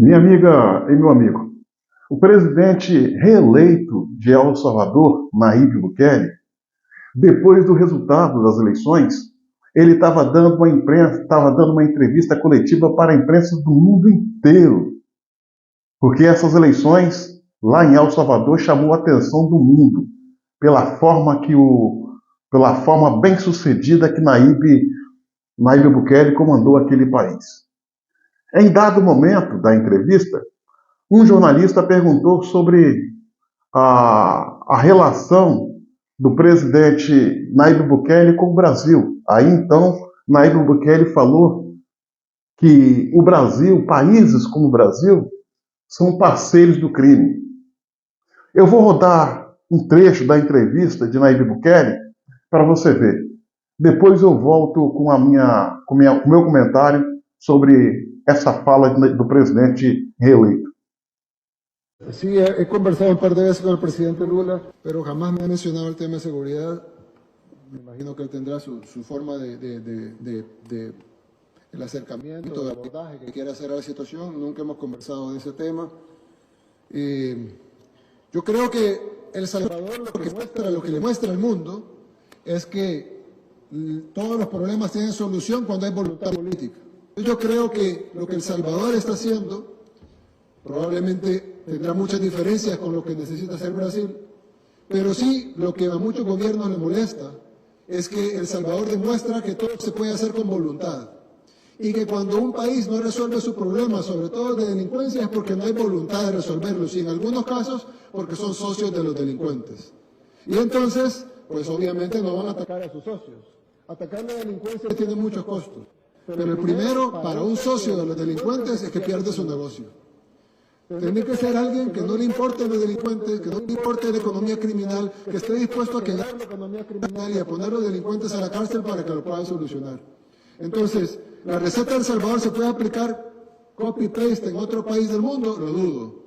Minha amiga e meu amigo, o presidente reeleito de El Salvador, Nayib Bukele, depois do resultado das eleições, ele estava dando uma entrevista coletiva para a imprensa do mundo inteiro, porque essas eleições lá em El Salvador chamou a atenção do mundo pela forma pela forma bem-sucedida que Nayib Bukele comandou aquele país. Em dado momento da entrevista, um jornalista perguntou sobre a relação do presidente Nayib Bukele com o Brasil. Aí então, Nayib Bukele falou que o Brasil, países como o Brasil, são parceiros do crime. Eu vou rodar um trecho da entrevista de Nayib Bukele para você ver. Depois eu volto com o meu comentário sobre essa fala do presidente reeleito. Sí, he conversado un par de veces con el presidente Lula, pero jamás me ha mencionado el tema de seguridad. Me imagino que él tendrá su forma el acercamiento, de abordaje que quiera hacer a la situación. Nunca hemos conversado de ese tema. Yo creo que El Salvador lo que le muestra al mundo es que todos los problemas tienen solución cuando hay voluntad política. Yo creo que lo que El Salvador está haciendo probablemente tendrá muchas diferencias con lo que necesita hacer Brasil, pero sí lo que a muchos gobiernos les molesta es que El Salvador demuestra que todo se puede hacer con voluntad y que cuando un país no resuelve sus problemas, sobre todo de delincuencia, es porque no hay voluntad de resolverlos y en algunos casos porque son socios de los delincuentes. Y entonces, pues obviamente no van a atacar a sus socios. Atacar la delincuencia tiene muchos costos, pero el primero para un socio de los delincuentes es que pierde su negocio. Tiene que ser alguien que no le importe los delincuentes, que no le importe la economía criminal, que esté dispuesto a quedar la economía criminal y a poner a los delincuentes a la cárcel para que lo puedan solucionar. Entonces, ¿la receta de El Salvador se puede aplicar copy-paste en otro país del mundo? Lo dudo.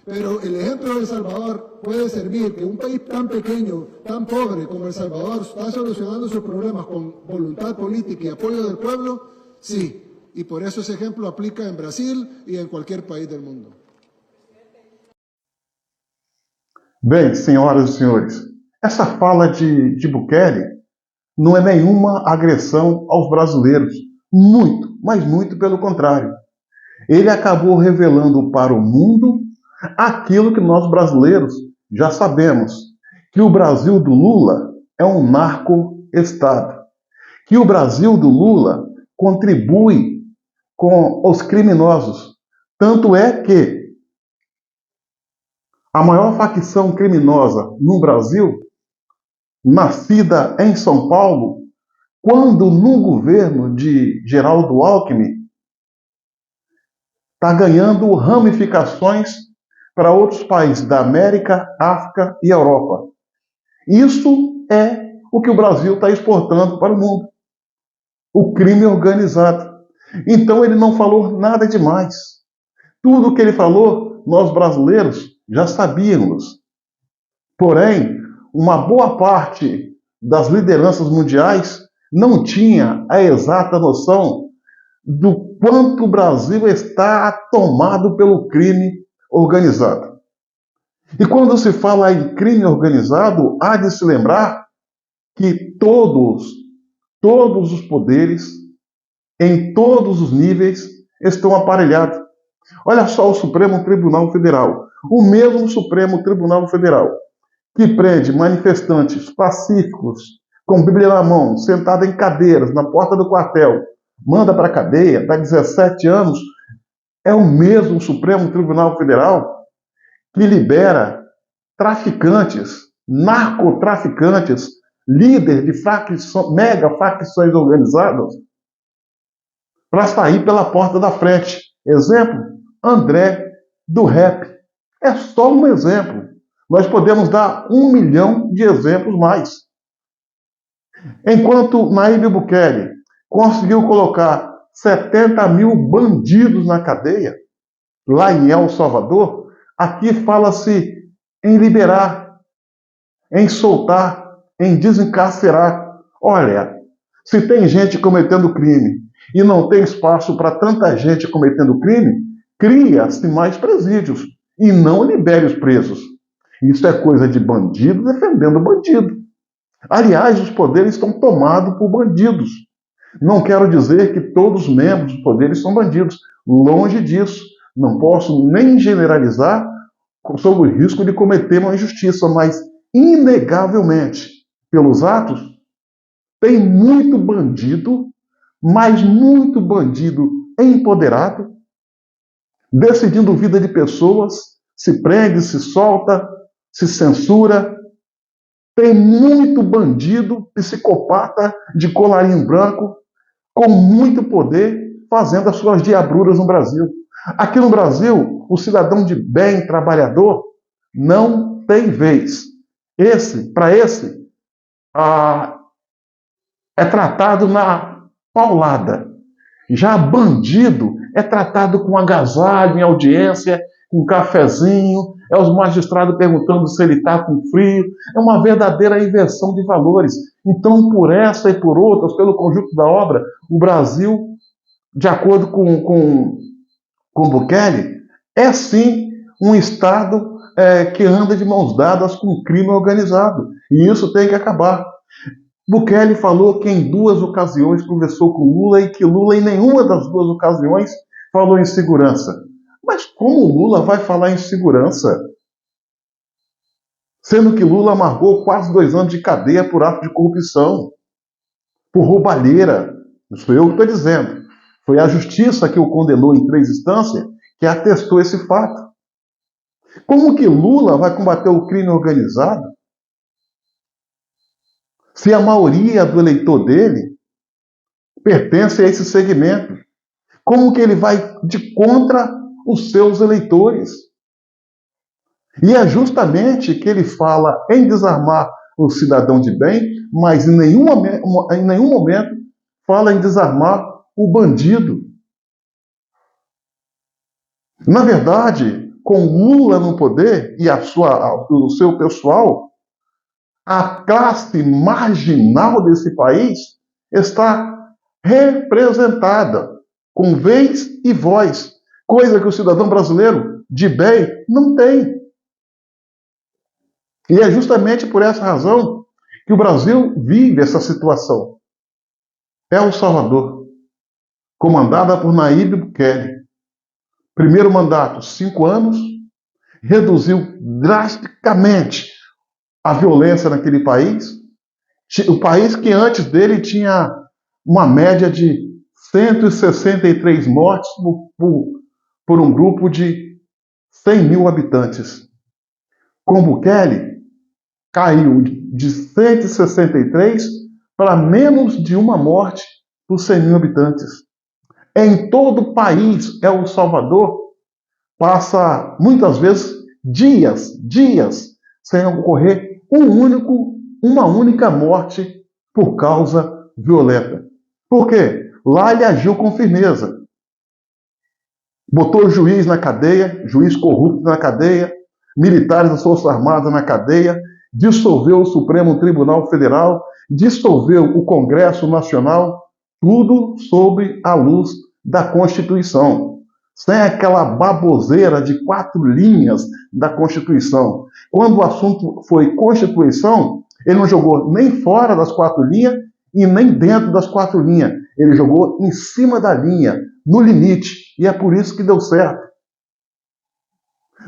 Pero el ejemplo de El Salvador puede servir que un país tan pequeño, tan pobre como El Salvador está solucionando sus problemas con voluntad política y apoyo del pueblo, sí. Y por eso ese ejemplo aplica en Brasil y en cualquier país del mundo. Bem, senhoras e senhores, essa fala de Bukele não é nenhuma agressão aos brasileiros. Muito, mas muito pelo contrário. Ele acabou revelando para o mundo aquilo que nós brasileiros já sabemos, que o Brasil do Lula é um narco-estado, que o Brasil do Lula contribui com os criminosos. Tanto é que a maior facção criminosa no Brasil, nascida em São Paulo, quando no governo de Geraldo Alckmin, está ganhando ramificações para outros países da América, África e Europa. Isso é o que o Brasil está exportando para o mundo. O crime organizado. Então ele não falou nada demais. Tudo o que ele falou, nós brasileiros já sabíamos. Porém, uma boa parte das lideranças mundiais não tinha a exata noção do quanto o Brasil está tomado pelo crime organizado. E quando se fala em crime organizado, há de se lembrar que todos os poderes, em todos os níveis, estão aparelhados. Olha só o Supremo Tribunal Federal. O mesmo Supremo Tribunal Federal que prende manifestantes pacíficos, com Bíblia na mão, sentado em cadeiras na porta do quartel, manda para a cadeia, dá 17 anos, é o mesmo Supremo Tribunal Federal que libera traficantes, narcotraficantes, líderes de mega facções organizadas, para sair pela porta da frente. Exemplo, André do Rap. É só um exemplo. Nós podemos dar 1 milhão de exemplos mais. Enquanto Nayib Bukele conseguiu colocar 70 mil bandidos na cadeia, lá em El Salvador, aqui fala-se em liberar, em soltar, em desencarcerar. Olha, se tem gente cometendo crime e não tem espaço para tanta gente cometendo crime, cria-se mais presídios e não libere os presos. Isso é coisa de bandido defendendo bandido. Aliás, os poderes estão tomados por bandidos. Não quero dizer que todos os membros dos poderes são bandidos. Longe disso. Não posso nem generalizar sob o risco de cometer uma injustiça, mas, inegavelmente, pelos atos, tem muito bandido, mas muito bandido empoderado, decidindo vida de pessoas, se prende, se solta, se censura. Tem muito bandido, psicopata de colarinho branco, com muito poder, fazendo as suas diabruras no Brasil. Aqui no Brasil, o cidadão de bem, trabalhador, não tem vez. Para esse, é tratado na paulada. Já bandido é tratado com agasalho, em audiência, com um cafezinho, é os magistrados perguntando se ele está com frio. É uma verdadeira inversão de valores. Então, por essa e por outras, pelo conjunto da obra, o Brasil, de acordo com Bukele, é sim um Estado que anda de mãos dadas com o crime organizado. E isso tem que acabar. Bukele falou que em 2 ocasiões conversou com Lula e que Lula, em nenhuma das 2 ocasiões, falou em segurança. Mas como Lula vai falar em segurança? Sendo que Lula amargou quase 2 anos de cadeia por ato de corrupção, por roubalheira. Não sou eu que estou dizendo. Foi a justiça que o condenou em 3 instâncias que atestou esse fato. Como que Lula vai combater o crime organizado se a maioria do eleitor dele pertence a esse segmento? Como que ele vai de contra os seus eleitores? E é justamente que ele fala em desarmar o cidadão de bem, mas em nenhum momento fala em desarmar o bandido. Na verdade, com Lula no poder e o seu pessoal, a classe marginal desse país está representada, com vez e voz, coisa que o cidadão brasileiro de bem não tem. E é justamente por essa razão que o Brasil vive essa situação. El Salvador, comandada por Nayib Bukele. Primeiro mandato, 5 anos, reduziu drasticamente a violência naquele país. O país que antes dele tinha uma média de 163 mortes por um grupo de 100 mil habitantes. Com Bukele, caiu de 163 para menos de uma morte por 100 mil habitantes. Em todo o país, El Salvador passa, muitas vezes, dias, sem ocorrer uma única morte por causa violenta. Por quê? Lá ele agiu com firmeza. Botou juiz na cadeia, juiz corrupto na cadeia, militares das Forças Armadas na cadeia, dissolveu o Supremo Tribunal Federal, dissolveu o Congresso Nacional, tudo sob a luz da Constituição. Sem aquela baboseira de 4 linhas da Constituição. Quando o assunto foi Constituição, ele não jogou nem fora das 4 linhas e nem dentro das 4 linhas. Ele jogou em cima da linha, no limite. E é por isso que deu certo.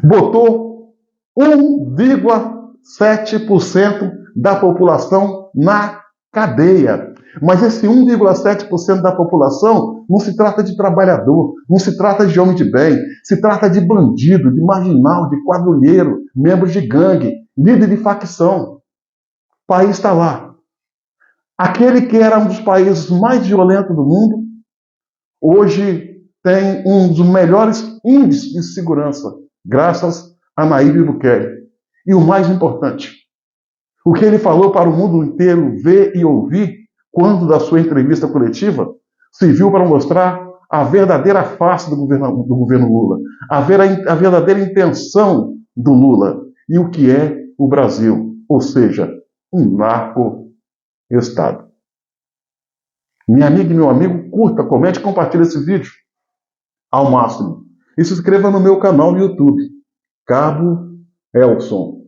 Botou 1,7% da população na cadeia. Mas esse 1,7% da população não se trata de trabalhador, não se trata de homem de bem, se trata de bandido, de marginal, de quadrilheiro, membro de gangue, líder de facção. O país está lá. Aquele que era um dos países mais violentos do mundo, hoje tem um dos melhores índices de segurança, graças a Nayib Bukele. E o mais importante, o que ele falou para o mundo inteiro ver e ouvir, quando da sua entrevista coletiva, serviu para mostrar a verdadeira face do governo Lula, a verdadeira intenção do Lula e o que é o Brasil, ou seja, um narco-estado. Minha amiga e meu amigo, curta, comente e compartilhe esse vídeo ao máximo. e se inscreva no meu canal no YouTube, Cabo Elson.